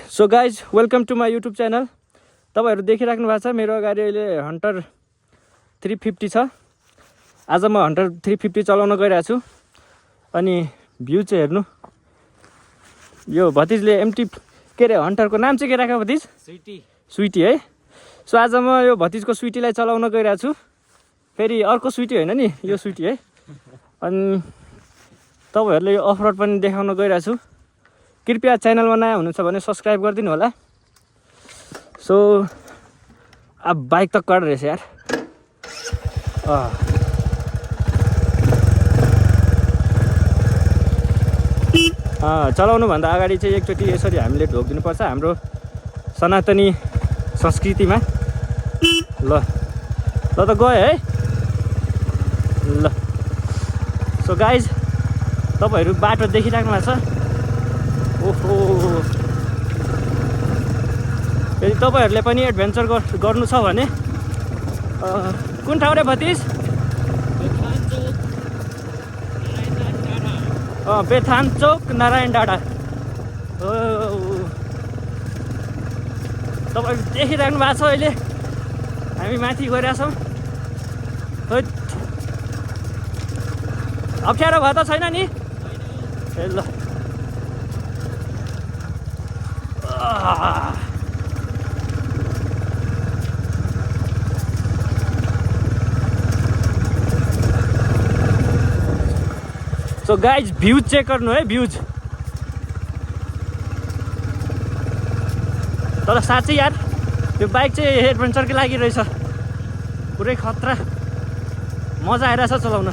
So guys welcome to my YouTube channel. तपाईँहरू देखिराख्नु भएको छ मेरो अगाडि अहिले हन्टर 350 छ। आज म हन्टर 350 चलाउन गइरहेको छु। अनि भ्यू चाहिँ हेर्नु, यो भतिजले एमटी के अरे हन्टरको नाम चाहिँ के राख्यो भतिज? स्विटी है। सो आज म यो भतिजको स्विटीलाई चलाउन गइरहेको छु। फेरि अर्को स्विटी होइन नि, यो स्विटी है। अनि तपाईँहरूले यो अफ रोड पनि देखाउन गइरहेको छु। कृपया च्यानलमा नयाँ हुनुहुन्छ भने सब्सक्राइब गरिदिनु होला। सो अब बाइक त कड रहेछ यार। चलाउनुभन्दा अगाडि चाहिँ एकचोटि यसरी हामीले ढोकिदिनुपर्छ हाम्रो सनातनी संस्कृतिमा। ल ल त गयो है। ल सो गाइज तपाईँहरू बाटो देखिराख्नु भएको छ। ओहो, यदि तपाईँहरूले पनि एडभेन्चर गर्नु छ भने कुन ठाउँ रे भतिज? बेथान चोक नारायण डाँडा। तपाईँहरू देखिराख्नु भएको छ। अहिले हामी माथि गइरहेछौँ। अप्ठ्यारो भयो त छैन नि? ए ल सो गाइज भ्यूज चेक गर्नु है, भ्यूज। तर साँच्चै यार यो बाइक चाहिँ एडभेन्चरकै लागि रहेछ। पुरै खतरा, मजा आइरहेछ चलाउन।